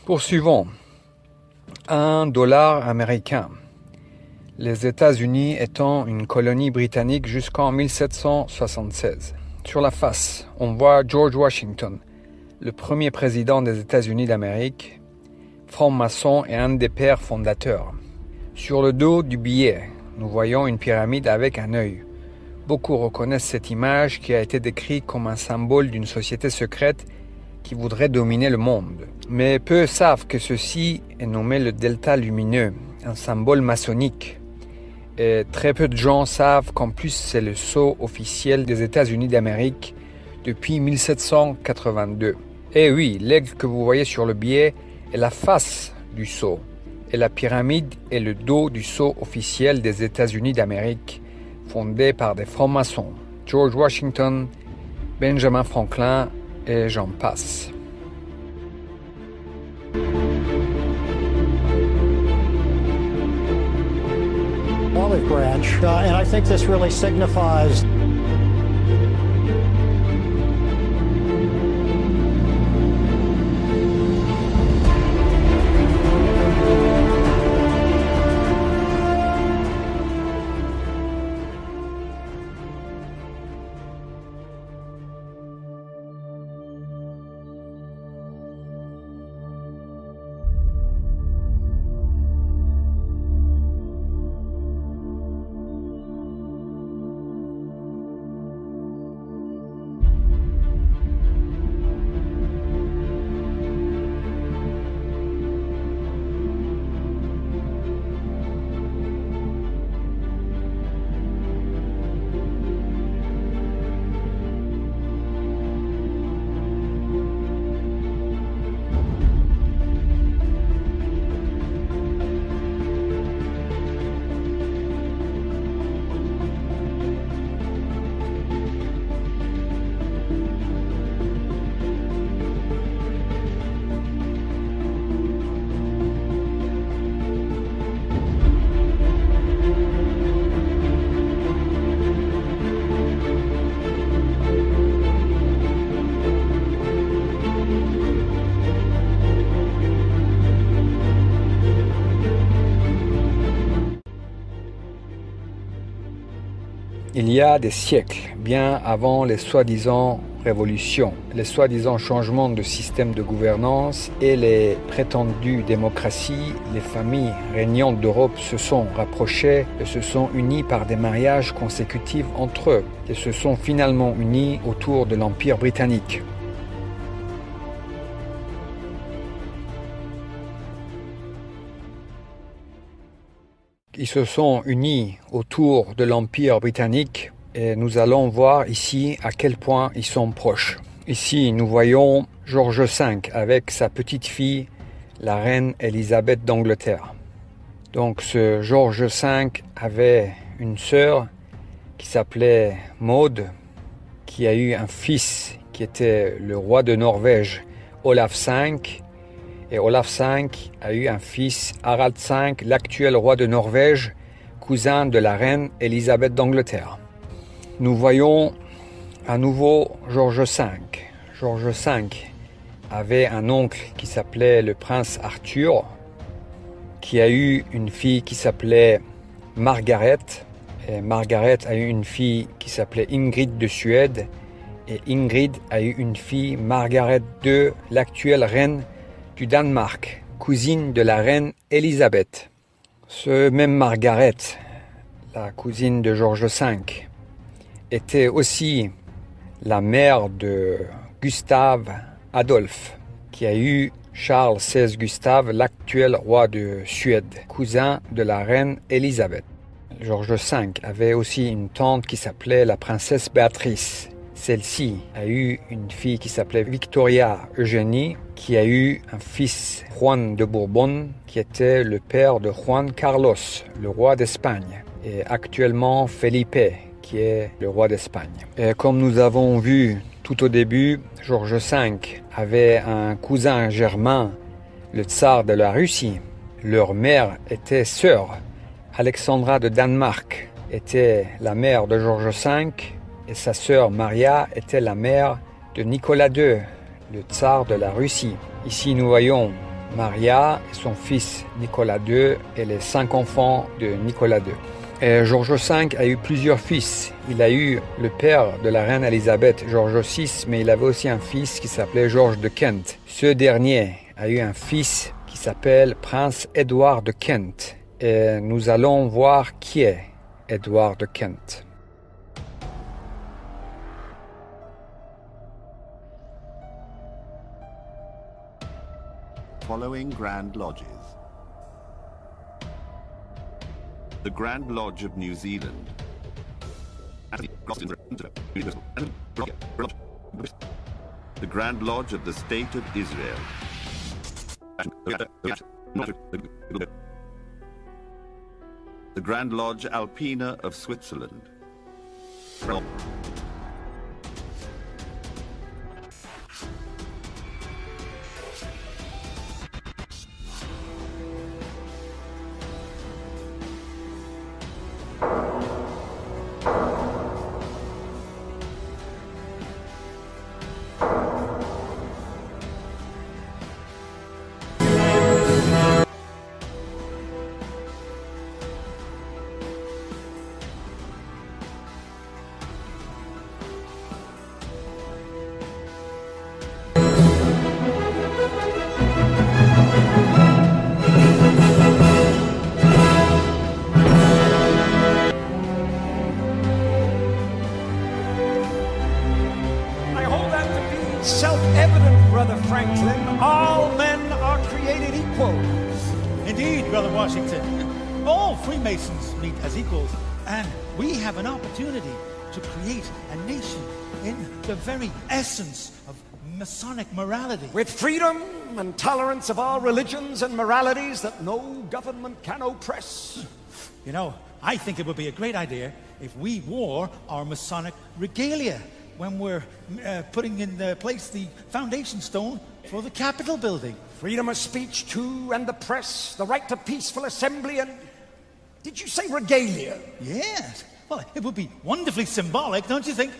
Poursuivons. 1$ américain. Les États-Unis étant une colonie britannique jusqu'en 1776. Sur la face, on voit George Washington, le premier président des États-Unis d'Amérique, franc-maçon et un des pères fondateurs. Sur le dos du billet, nous voyons une pyramide avec un œil. Beaucoup reconnaissent cette image qui a été décrite comme un symbole d'une société secrète qui voudrait dominer le monde. Mais peu savent que ceci est nommé le delta lumineux, un symbole maçonnique. Et très peu de gens savent qu'en plus c'est le sceau officiel des États-Unis d'Amérique depuis 1782. Et oui, l'aigle que vous voyez sur le billet est la face du sceau, et la pyramide est le dos du sceau officiel des États-Unis d'Amérique, fondé par des francs-maçons, George Washington, Benjamin Franklin et j'en passe. Olive branch, and I think this really signifies Il y a des siècles, bien avant les soi-disant révolutions, les soi-disant changements de système de gouvernance et les prétendues démocraties, les familles régnantes d'Europe se sont rapprochées et se sont unies par des mariages consécutifs entre eux et se sont finalement unis autour de l'Empire britannique. Ils se sont unis autour de l'Empire britannique et nous allons voir ici à quel point ils sont proches. Ici, nous voyons George V avec sa petite fille, la reine Élisabeth d'Angleterre. Donc ce George V avait une sœur qui s'appelait Maud, qui a eu un fils qui était le roi de Norvège, Olaf V. Et Olaf V a eu un fils, Harald V, l'actuel roi de Norvège, cousin de la reine Élisabeth d'Angleterre. Nous voyons à nouveau George V. George V avait un oncle qui s'appelait le prince Arthur, qui a eu une fille qui s'appelait Margaret. Et Margaret a eu une fille qui s'appelait Ingrid de Suède. Et Ingrid a eu une fille, Margaret II, l'actuelle reine du Danemark, cousine de la reine Élisabeth. Ce même Margaret, la cousine de George V, était aussi la mère de Gustave Adolphe, qui a eu Charles XVI Gustave, l'actuel roi de Suède, cousin de la reine Élisabeth. George V avait aussi une tante qui s'appelait la princesse Béatrice. Celle-ci a eu une fille qui s'appelait Victoria Eugénie, qui a eu un fils, Juan de Bourbon, qui était le père de Juan Carlos, le roi d'Espagne, et actuellement Felipe, qui est le roi d'Espagne. Et comme nous avons vu tout au début, George V avait un cousin germain, le tsar de la Russie. Leur mère était sœur. Alexandra de Danemark était la mère de George V, et sa sœur Maria était la mère de Nicolas II, le tsar de la Russie. Ici nous voyons Maria, son fils Nicolas II et les 5 enfants de Nicolas II. Et George V a eu plusieurs fils. Il a eu le père de la reine Elisabeth, George VI, mais il avait aussi un fils qui s'appelait George de Kent. Ce dernier a eu un fils qui s'appelle Prince Édouard de Kent. Et nous allons voir qui est Édouard de Kent. Following Grand Lodges. The Grand Lodge of New Zealand. The Grand Lodge of the State of Israel. The Grand Lodge Alpina of Switzerland. Self-evident, Brother Franklin, all men are created equal. Indeed, Brother Washington. All Freemasons meet as equals, and we have an opportunity to create a nation in the very essence of Masonic morality. With freedom and tolerance of all religions and moralities that no government can oppress. You know, I think it would be a great idea if we wore our Masonic regalia when we're putting in place the foundation stone for the Capitol building. Freedom of speech, too, and the press, the right to peaceful assembly, and... Did you say regalia? Yes. Well, it would be wonderfully symbolic, don't you think?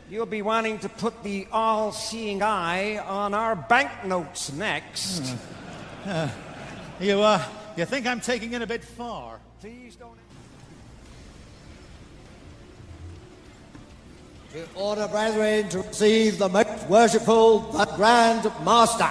You'll be wanting to put the all-seeing eye on our banknotes next. You think I'm taking it a bit far? Please don't... To order, brethren, to receive the most worshipful, the Grand Master.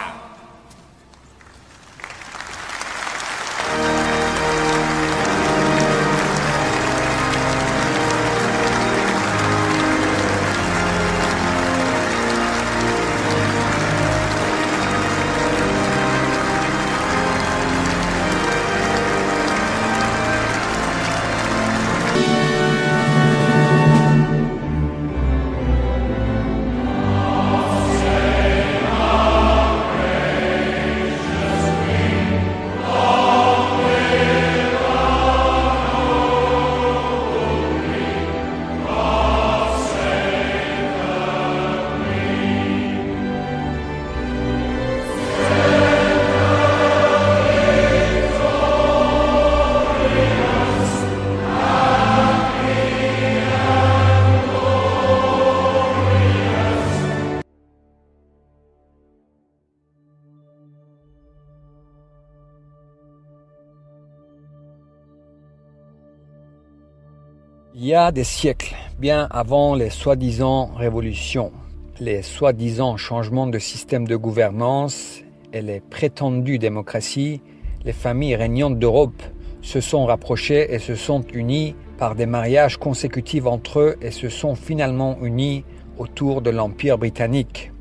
Il y a des siècles, bien avant les soi-disant révolutions, les soi-disant changements de système de gouvernance et les prétendues démocraties, les familles régnantes d'Europe se sont rapprochées et se sont unies par des mariages consécutifs entre eux et se sont finalement unies autour de l'Empire britannique.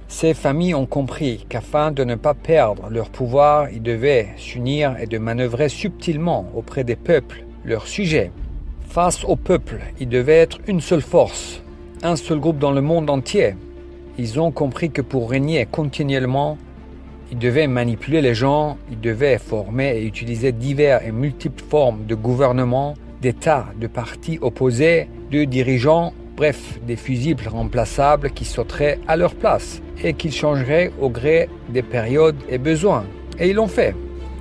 Ces familles ont compris qu'afin de ne pas perdre leur pouvoir, ils devaient s'unir et de manœuvrer subtilement auprès des peuples, leurs sujets. Face au peuple, ils devaient être une seule force, un seul groupe dans le monde entier. Ils ont compris que pour régner continuellement, ils devaient manipuler les gens, ils devaient former et utiliser diverses et multiples formes de gouvernement, d'États, de partis opposés, de dirigeants, bref, des fusibles remplaçables qui sauteraient à leur place et qui changeraient au gré des périodes et besoins. Et ils l'ont fait.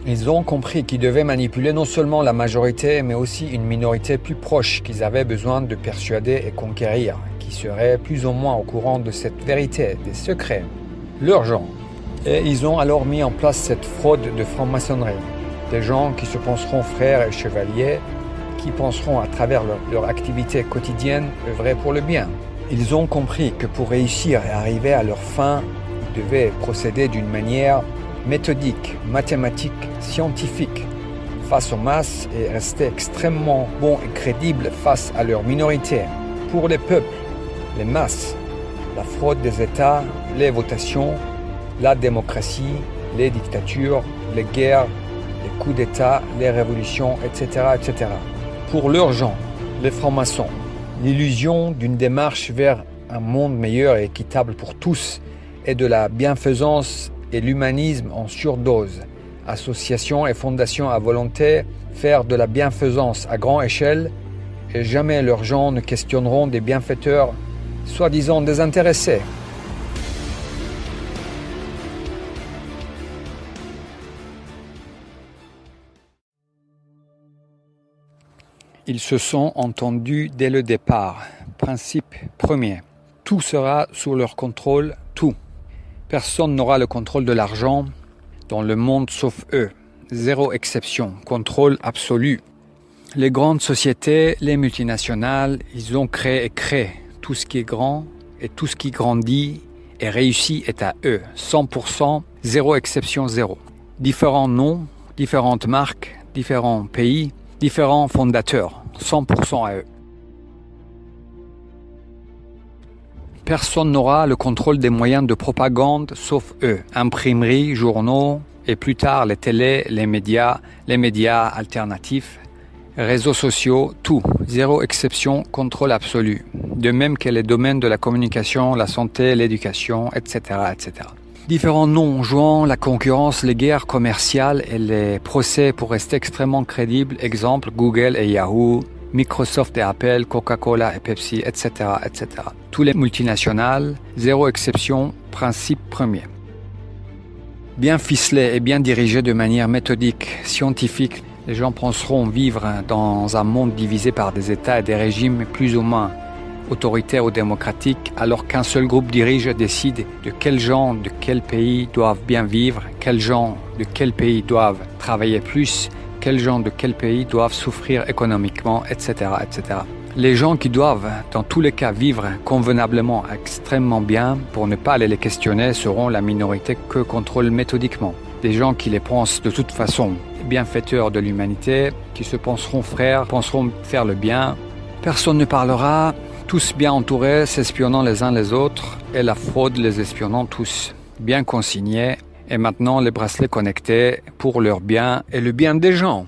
Ils ont compris qu'ils devaient manipuler non seulement la majorité, mais aussi une minorité plus proche qu'ils avaient besoin de persuader et conquérir, qui serait plus ou moins au courant de cette vérité, des secrets, leurs gens. Et ils ont alors mis en place cette fraude de franc-maçonnerie. Des gens qui se penseront frères et chevaliers, qui penseront à travers leur activité quotidienne œuvrer pour le bien. Ils ont compris que pour réussir et arriver à leur fin, ils devaient procéder d'une manière méthodique, mathématique, scientifique, face aux masses et rester extrêmement bons et crédibles face à leur minorité. Pour les peuples, les masses, la fraude des États, les votations, la démocratie, les dictatures, les guerres, les coups d'État, les révolutions, etc., etc. Pour leurs gens, les francs-maçons, l'illusion d'une démarche vers un monde meilleur et équitable pour tous et de la bienfaisance et l'humanisme en surdose. Associations et fondations à volonté, faire de la bienfaisance à grande échelle et jamais leurs gens ne questionneront des bienfaiteurs soi-disant désintéressés. Ils se sont entendus dès le départ. Principe premier. Tout sera sous leur contrôle, tout. Personne n'aura le contrôle de l'argent dans le monde sauf eux. Zéro exception. Contrôle absolu. Les grandes sociétés, les multinationales, ils ont créé tout ce qui est grand et tout ce qui grandit et réussit est à eux. 100%, zéro exception, zéro. Différents noms, différentes marques, différents pays, différents fondateurs, 100% à eux. Personne n'aura le contrôle des moyens de propagande sauf eux. Imprimeries, journaux et plus tard les télés, les médias alternatifs, réseaux sociaux, tout. Zéro exception, contrôle absolu. De même que les domaines de la communication, la santé, l'éducation, etc., etc. Différents noms jouant la concurrence, les guerres commerciales et les procès pour rester extrêmement crédibles. Exemple, Google et Yahoo, Microsoft et Apple, Coca-Cola et Pepsi, etc., etc. Tous les multinationales, zéro exception, principe premier. Bien ficelés et bien dirigés de manière méthodique, scientifique, les gens penseront vivre dans un monde divisé par des États et des régimes plus ou moins autoritaires ou démocratiques, alors qu'un seul groupe dirige et décide de quels gens de quel pays doivent bien vivre, quels gens de quel pays doivent travailler plus, quels gens de quel pays doivent souffrir économiquement, etc., etc. Les gens qui doivent, dans tous les cas, vivre convenablement, extrêmement bien, pour ne pas aller les questionner, seront la minorité que contrôlent méthodiquement. Des gens qui les pensent de toute façon bienfaiteurs de l'humanité, qui se penseront frères, penseront faire le bien. Personne ne parlera, tous bien entourés, s'espionnant les uns les autres, et la fraude les espionnant tous, bien consignés, et maintenant les bracelets connectés pour leur bien et le bien des gens.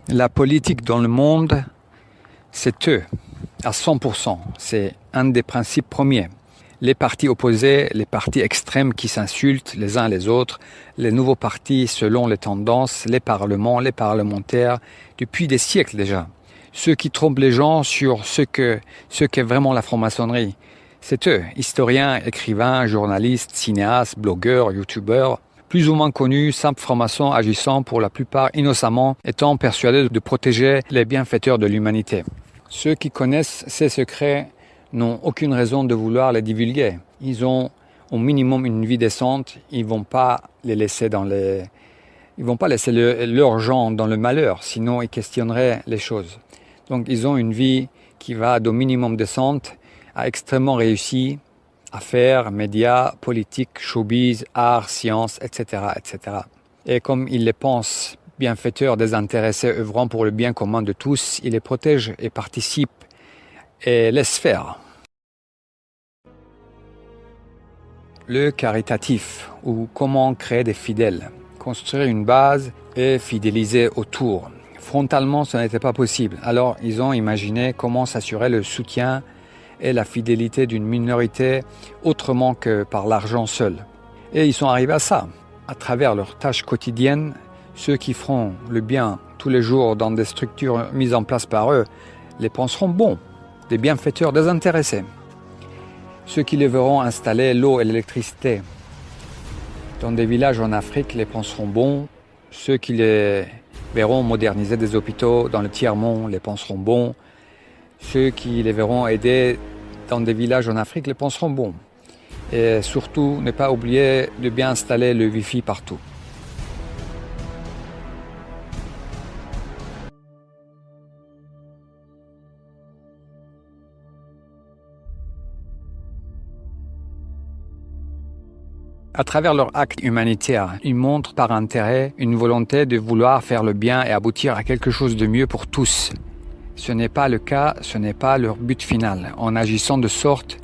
La politique dans le monde, c'est eux, à 100%. C'est un des principes premiers. Les partis opposés, les partis extrêmes qui s'insultent les uns les autres, les nouveaux partis selon les tendances, les parlements, les parlementaires, depuis des siècles déjà. Ceux qui trompent les gens sur ce qu'est vraiment la franc-maçonnerie, c'est eux, historiens, écrivains, journalistes, cinéastes, blogueurs, youtubeurs, plus ou moins connus, simples francs-maçons agissant pour la plupart innocemment, étant persuadés de protéger les bienfaiteurs de l'humanité. Ceux qui connaissent ces secrets n'ont aucune raison de vouloir les divulguer. Ils ont au minimum une vie décente, ils vont pas laisser leurs gens dans le malheur, sinon ils questionneraient les choses. Donc ils ont une vie qui va d'au minimum décente à extrêmement réussie, affaires, médias, politique, showbiz, art, sciences, etc., etc. Et comme ils les pensent bienfaiteurs, désintéressés, œuvrant pour le bien commun de tous, ils les protègent et participent et laissent faire. Le caritatif, ou comment créer des fidèles, construire une base et fidéliser autour. Frontalement, ce n'était pas possible. Alors, ils ont imaginé comment s'assurer le soutien et la fidélité d'une minorité autrement que par l'argent seul. Et ils sont arrivés à ça. À travers leurs tâches quotidiennes, ceux qui feront le bien tous les jours dans des structures mises en place par eux les penseront bons, des bienfaiteurs désintéressés. Ceux qui les verront installer l'eau et l'électricité dans des villages en Afrique les penseront bons. Ceux qui les verront moderniser des hôpitaux dans le tiers-monde les penseront bons. Ceux qui les verront aider dans des villages en Afrique les penseront bon. Et surtout, ne pas oublier de bien installer le Wi-Fi partout. À travers leur acte humanitaire, ils montrent par intérêt une volonté de vouloir faire le bien et aboutir à quelque chose de mieux pour tous. Ce n'est pas le cas, ce n'est pas leur but final. En agissant de sorte,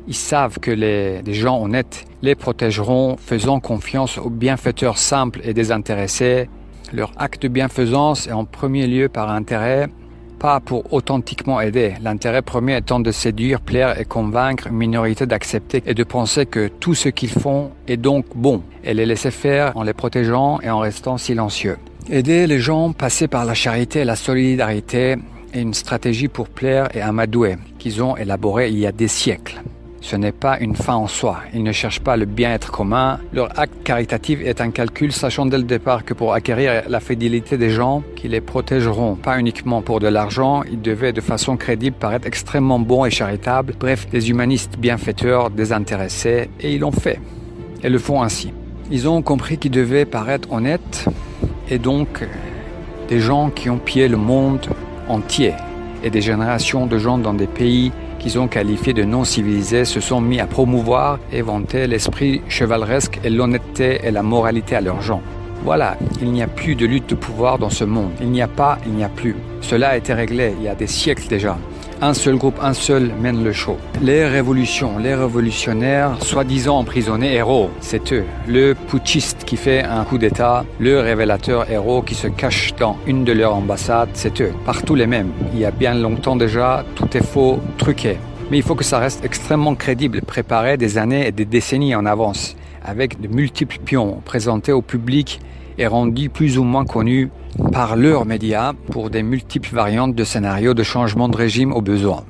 ils savent que des gens honnêtes les protégeront, faisant confiance aux bienfaiteurs simples et désintéressés. Leur acte de bienfaisance est en premier lieu par intérêt, pas pour authentiquement aider. L'intérêt premier étant de séduire, plaire et convaincre une minorité d'accepter et de penser que tout ce qu'ils font est donc bon, et les laisser faire en les protégeant et en restant silencieux. Aider les gens, passer par la charité et la solidarité est une stratégie pour plaire et amadouer qu'ils ont élaborée il y a des siècles. Ce n'est pas une fin en soi. Ils ne cherchent pas le bien-être commun. Leur acte caritatif est un calcul, sachant dès le départ que pour acquérir la fidélité des gens, qui les protégeront pas uniquement pour de l'argent, ils devaient de façon crédible paraître extrêmement bons et charitables. Bref, des humanistes bienfaiteurs, désintéressés, et ils l'ont fait. Et le font ainsi. Ils ont compris qu'ils devaient paraître honnêtes, et donc des gens qui ont pillé le monde entier, et des générations de gens dans des pays qu'ils ont qualifiés de non-civilisés se sont mis à promouvoir et vanter l'esprit chevaleresque et l'honnêteté et la moralité à leurs gens. Voilà, il n'y a plus de lutte de pouvoir dans ce monde. Il n'y a pas, il n'y a plus. Cela a été réglé il y a des siècles déjà. Un seul groupe, un seul mène le show. Les révolutions, les révolutionnaires, soi-disant emprisonnés héros, c'est eux. Le putschiste qui fait un coup d'état, le révélateur héros qui se cache dans une de leurs ambassades, c'est eux. Partout les mêmes. Il y a bien longtemps déjà, tout est faux, truqué. Mais il faut que ça reste extrêmement crédible, préparé des années et des décennies en avance, avec de multiples pions présentés au public et rendus plus ou moins connus par leurs médias pour des multiples variantes de scénarios de changement de régime au besoin.